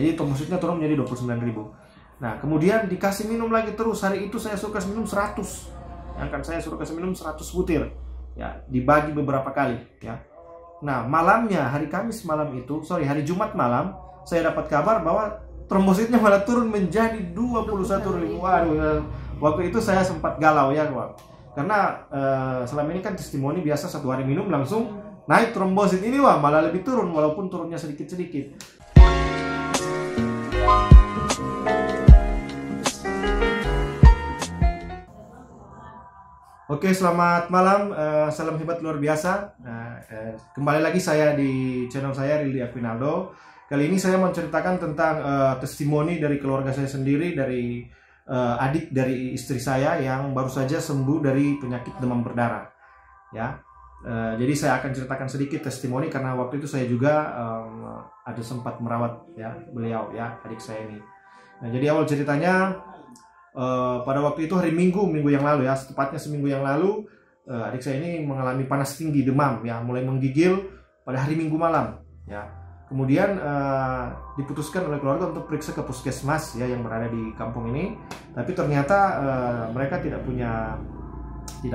Jadi trombositnya turun menjadi 29.000. Nah, kemudian dikasih minum lagi terus. Hari itu saya suruh kasih minum 100. Saya suruh kasih minum 100 butir. Ya, dibagi beberapa kali, ya. Nah, malamnya hari Jumat malam, saya dapat kabar bahwa trombositnya malah turun menjadi 21.000. Waduh, waktu itu saya sempat galau ya, karena selama ini kan testimoni biasa 1 hari minum langsung naik trombosit, ini malah lebih turun walaupun turunnya sedikit-sedikit. Oke, selamat malam, salam hebat luar biasa. Kembali lagi saya di channel saya, Rildi Aquinaldo. Kali ini saya mau menceritakan tentang testimoni dari keluarga saya sendiri, dari adik dari istri saya yang baru saja sembuh dari penyakit demam berdarah. Ya, jadi saya akan ceritakan sedikit testimoni karena waktu itu saya juga ada sempat merawat ya beliau, ya adik saya ini. Nah, jadi awal ceritanya, pada waktu itu hari Minggu yang lalu ya, tepatnya seminggu yang lalu, adik saya ini mengalami panas tinggi, demam ya, mulai menggigil pada hari Minggu malam ya. Kemudian diputuskan oleh keluarga untuk periksa ke puskesmas ya yang berada di kampung ini, tapi ternyata mereka tidak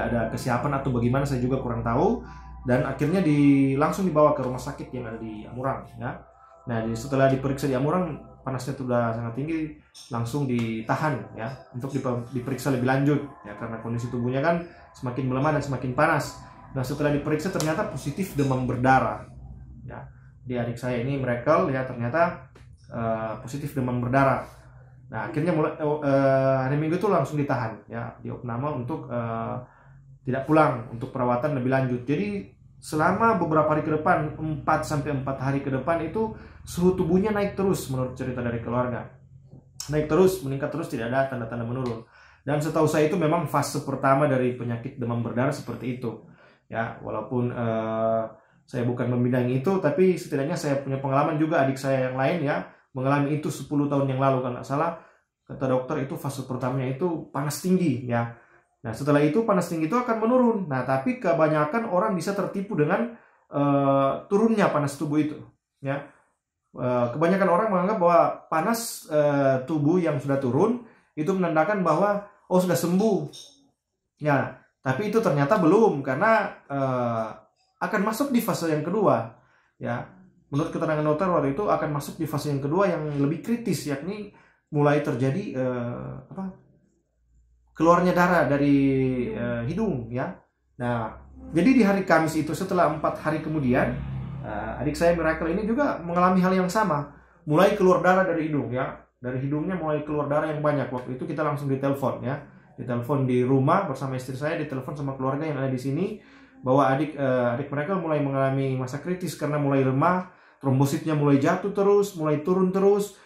ada kesiapan atau bagaimana, saya juga kurang tahu, dan akhirnya langsung dibawa ke rumah sakit yang ada di Amurang ya. Nah, setelah diperiksa di Amurang, panasnya sudah sangat tinggi, langsung ditahan ya untuk diperiksa lebih lanjut ya, karena kondisi tubuhnya kan semakin melemah dan semakin panas. Nah, setelah diperiksa ternyata positif demam berdarah ya. Di adik saya ini miracle ya, ternyata positif demam berdarah. Nah, akhirnya hari Minggu itu langsung ditahan ya, diopname untuk tidak pulang untuk perawatan lebih lanjut. Jadi selama beberapa hari ke depan, 4 hari ke depan itu suhu tubuhnya naik terus menurut cerita dari keluarga. Naik terus, meningkat terus, tidak ada tanda-tanda menurun. Dan setahu saya itu memang fase pertama dari penyakit demam berdarah seperti itu. Ya, walaupun saya bukan membidang itu, tapi setidaknya saya punya pengalaman juga, adik saya yang lain ya mengalami itu 10 tahun yang lalu kalau nggak salah. Kata dokter itu fase pertamanya itu panas tinggi ya. Nah, setelah itu panas tinggi itu akan menurun. Nah, tapi kebanyakan orang bisa tertipu dengan turunnya panas tubuh itu ya. Kebanyakan orang menganggap bahwa panas tubuh yang sudah turun itu menandakan bahwa sudah sembuh ya, tapi itu ternyata belum, karena akan masuk di fase yang kedua ya. Menurut keterangan dokter waktu itu akan masuk di fase yang kedua yang lebih kritis, yakni mulai terjadi keluarnya darah dari hidung ya. Nah, jadi di hari Kamis itu setelah 4 hari kemudian, adik saya miracle ini juga mengalami hal yang sama, mulai keluar darah dari hidung ya. Dari hidungnya mulai keluar darah yang banyak. Waktu itu kita langsung ditelepon ya, ditelepon di rumah bersama istri saya, ditelepon sama keluarga yang ada di sini bahwa adik mereka mulai mengalami masa kritis karena mulai lemah, trombositnya mulai jatuh terus, mulai turun terus,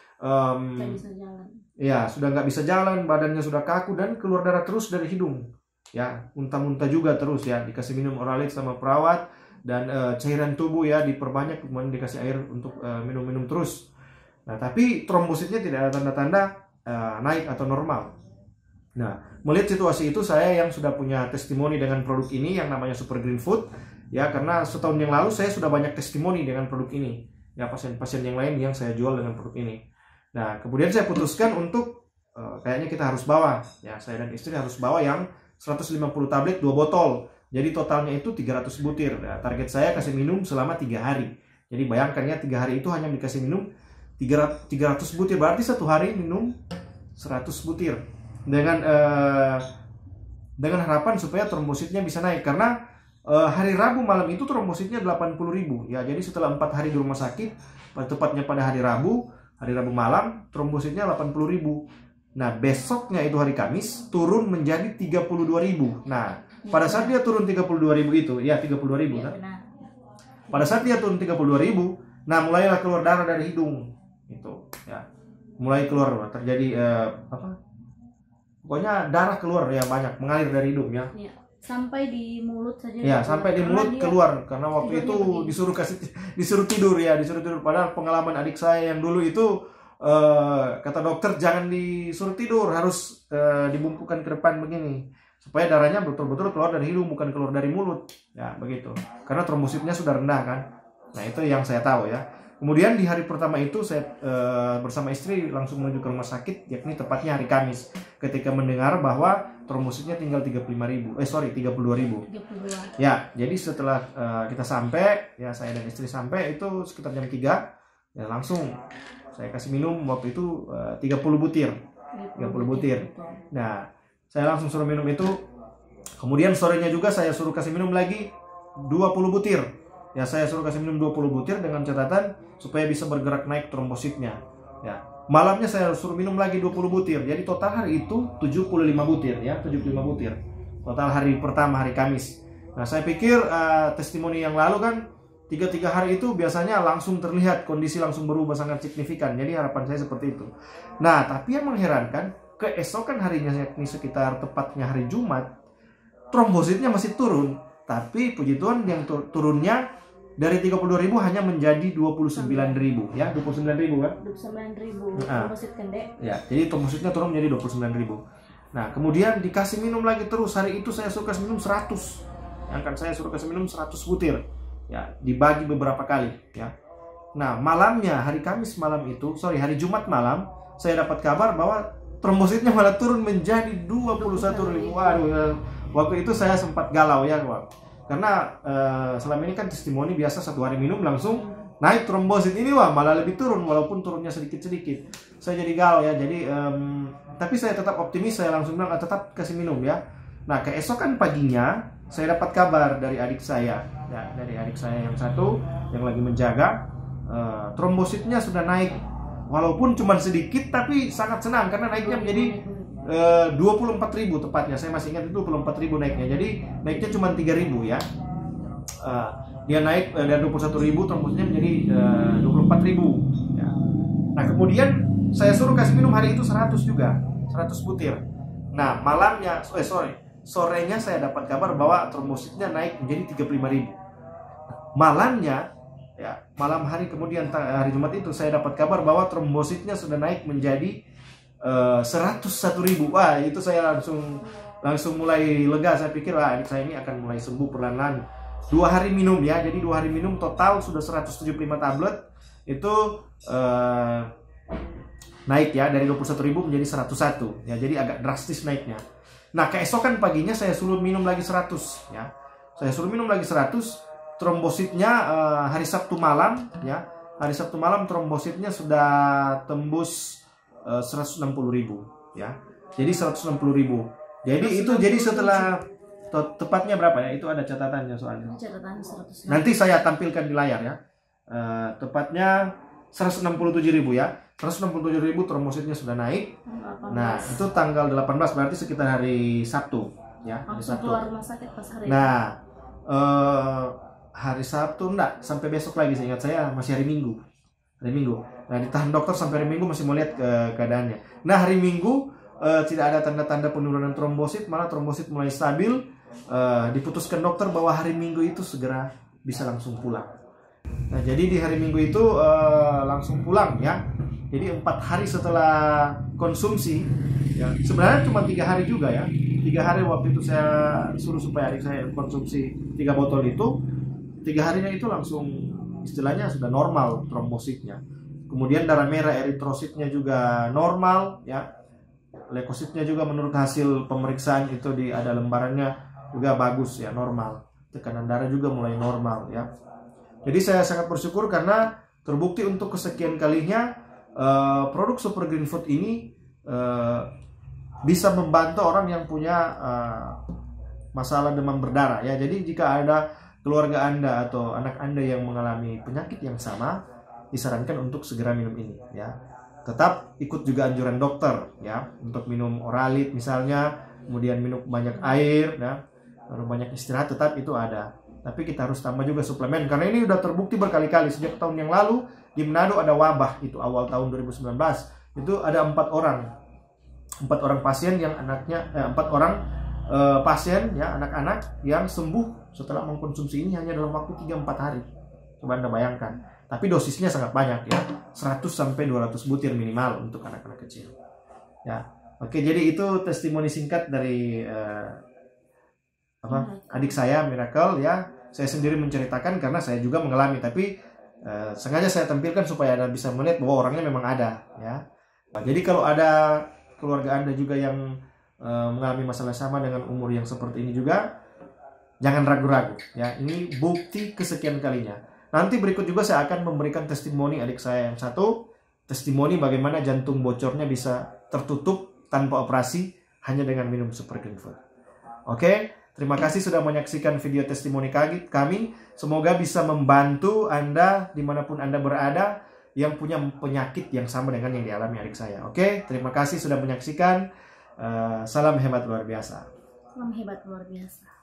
ya sudah nggak bisa jalan, badannya sudah kaku dan keluar darah terus dari hidung ya, muntah-muntah juga terus ya. Dikasih minum Oralid sama perawat dan cairan tubuh ya diperbanyak, kemudian dikasih air untuk minum-minum terus. Nah, tapi trombositnya tidak ada tanda-tanda naik atau normal. Nah, melihat situasi itu, saya yang sudah punya testimoni dengan produk ini yang namanya Super Green Food ya, karena setahun yang lalu saya sudah banyak testimoni dengan produk ini ya, pasien-pasien yang lain yang saya jual dengan produk ini. Nah, kemudian saya putuskan untuk kayaknya kita harus bawa ya, saya dan istri harus bawa yang 150 tablet 2 botol. Jadi totalnya itu 300 butir. Nah, target saya kasih minum selama 3 hari. Jadi bayangkan ya, 3 hari itu hanya dikasih minum 300 butir, berarti 1 hari minum 100 butir. Dengan harapan supaya trombositnya bisa naik, karena hari Rabu malam itu trombositnya 80.000 ya. Jadi setelah 4 hari di rumah sakit, tepatnya pada hari Rabu malam, trombositnya 80.000. Nah, besoknya itu hari Kamis turun menjadi 32.000. Nah, pada saat dia turun 32.000 itu ya, 32.000 kan? Pada saat dia turun 32.000, nah mulailah keluar darah dari hidung itu ya. Mulai keluar, terjadi pokoknya darah keluar ya, banyak mengalir dari hidung ya. Sampai di mulut saja. Ya, sampai di mulut keluar, karena waktu itu disuruh tidur ya, disuruh tidur. Padahal pengalaman adik saya yang dulu itu kata dokter jangan disuruh tidur, harus dibungkukkan ke depan begini supaya darahnya betul-betul keluar dari hidung, bukan keluar dari mulut ya, begitu. Karena trombositnya sudah rendah kan. Nah, itu yang saya tahu ya. Kemudian di hari pertama itu saya bersama istri langsung menuju ke rumah sakit, yakni tepatnya hari Kamis, ketika mendengar bahwa trombositnya tinggal 32.000. Ya, jadi setelah kita sampai, ya saya dan istri sampai itu sekitar jam 3, ya langsung saya kasih minum waktu itu 30 butir. Nah, saya langsung suruh minum itu. Kemudian sorenya juga saya suruh kasih minum lagi 20 butir. Ya, saya suruh kasih minum 20 butir dengan catatan supaya bisa bergerak naik trombositnya. Ya, malamnya saya suruh minum lagi 20 butir. Jadi total hari itu 75 butir ya, 75 butir. Total hari pertama, hari Kamis. Nah, saya pikir testimoni yang lalu kan 3 hari itu biasanya langsung terlihat kondisi langsung berubah sangat signifikan. Jadi harapan saya seperti itu. Nah, tapi yang mengherankan, keesokan harinya yakni sekitar tepatnya hari Jumat, trombositnya masih turun. Tapi puji Tuhan yang turunnya dari 32.000 hanya menjadi 29.000 ya, 29.000 kan? 29.000 trombosit pendek. Ya, jadi trombositnya turun menjadi 29.000. Nah, kemudian dikasih minum lagi terus. Hari itu saya suruh kasih minum 100. Yang kan saya suruh kasih minum 100 butir. Ya, dibagi beberapa kali ya. Nah, malamnya hari Kamis malam itu, hari Jumat malam, saya dapat kabar bahwa trombositnya malah turun menjadi 21.000. Waduh, waktu itu saya sempat galau ya, karena selama ini kan testimoni biasa 1 hari minum langsung naik trombosit, ini malah lebih turun walaupun turunnya sedikit-sedikit. Saya jadi galau ya. Jadi tapi saya tetap optimis, saya langsung bilang tetap kasih minum ya. Nah, keesokan paginya saya dapat kabar dari adik saya ya, dari adik saya yang satu yang lagi menjaga, trombositnya sudah naik walaupun cuma sedikit, tapi sangat senang karena naiknya menjadi 24.000 tepatnya. Saya masih ingat itu 24.000 naiknya. Jadi naiknya cuma 3.000 ya. Dia naik dari 21.000 trombositnya menjadi 24.000 ya. Nah, kemudian saya suruh kasih minum hari itu 100 juga, 100 butir. Nah, malamnya sorenya saya dapat kabar bahwa trombositnya naik menjadi 35.000. Malamnya ya, malam hari kemudian hari Jumat itu saya dapat kabar bahwa trombositnya sudah naik menjadi 101.000. Wah, itu saya langsung mulai lega. Saya pikir adik saya ini akan mulai sembuh perlahan-lahan. 2 hari minum ya. Jadi 2 hari minum total sudah 175 tablet. Itu naik ya dari 21.000 menjadi 101 ya. Jadi agak drastis naiknya. Nah, keesokan paginya saya suruh minum lagi 100 ya. Saya suruh minum lagi 100. Trombositnya hari Sabtu malam ya. Hari Sabtu malam trombositnya sudah tembus 160.000 ya. Jadi 160.000. Jadi itu jadi setelah tepatnya berapa ya? Itu ada catatannya soalnya. Catatan 100. Nanti saya tampilkan di layar ya. Tepatnya 167.000 ya. 167.000 trombositnya sudah naik. 18. Nah, itu tanggal 18 berarti sekitar hari Sabtu ya. Hari Langsung Sabtu. keluar rumah sakit pas hari. Nah, hari Sabtu enggak, sampai besok lagi saya ingat saya masih hari Minggu. Hari Minggu. Nah, ditahan dokter sampai hari Minggu masih mau lihat keadaannya. Nah, hari Minggu tidak ada tanda-tanda penurunan trombosit, malah trombosit mulai stabil. Diputuskan dokter bahwa hari Minggu itu segera bisa langsung pulang. Nah, jadi di hari Minggu itu langsung pulang ya. Jadi 4 hari setelah konsumsi ya, sebenarnya cuma 3 hari juga ya. 3 hari waktu itu saya suruh supaya adik saya konsumsi 3 botol itu. 3 harinya itu langsung istilahnya sudah normal trombositnya. Kemudian darah merah eritrositnya juga normal ya. Leukositnya juga menurut hasil pemeriksaan itu ada lembarannya juga bagus ya, normal. Tekanan darah juga mulai normal ya. Jadi saya sangat bersyukur karena terbukti untuk kesekian kalinya produk Super Green Food ini bisa membantu orang yang punya masalah demam berdarah ya. Jadi jika ada keluarga Anda atau anak Anda yang mengalami penyakit yang sama, disarankan untuk segera minum ini ya. Tetap ikut juga anjuran dokter ya, untuk minum Oralit misalnya, kemudian minum banyak air ya, lalu banyak istirahat, tetap itu ada. Tapi kita harus tambah juga suplemen karena ini udah terbukti berkali-kali. Sejak tahun yang lalu di Manado ada wabah, itu awal tahun 2019. Itu ada 4 orang pasien yang anaknya 4 orang pasien ya, anak-anak yang sembuh setelah mengkonsumsi ini hanya dalam waktu 3-4 hari. Coba Anda bayangkan. Tapi dosisnya sangat banyak ya. 100 sampai 200 butir minimal untuk anak-anak kecil. Ya. Oke, jadi itu testimoni singkat dari adik saya Miracle ya. Saya sendiri menceritakan karena saya juga mengalami, tapi Sengaja saya tampilkan supaya Anda bisa melihat bahwa orangnya memang ada, ya. Nah, jadi kalau ada keluarga Anda juga yang mengalami masalah sama dengan umur yang seperti ini juga, jangan ragu-ragu, ya. Ini bukti kesekian kalinya. Nanti berikut juga saya akan memberikan testimoni adik saya yang satu, testimoni bagaimana jantung bocornya bisa tertutup tanpa operasi hanya dengan minum Super Green Food. Oke, terima kasih sudah menyaksikan video testimoni kami. Semoga bisa membantu Anda dimanapun Anda berada yang punya penyakit yang sama dengan yang dialami adik saya. Oke, terima kasih sudah menyaksikan. Salam hebat luar biasa. Salam hebat luar biasa.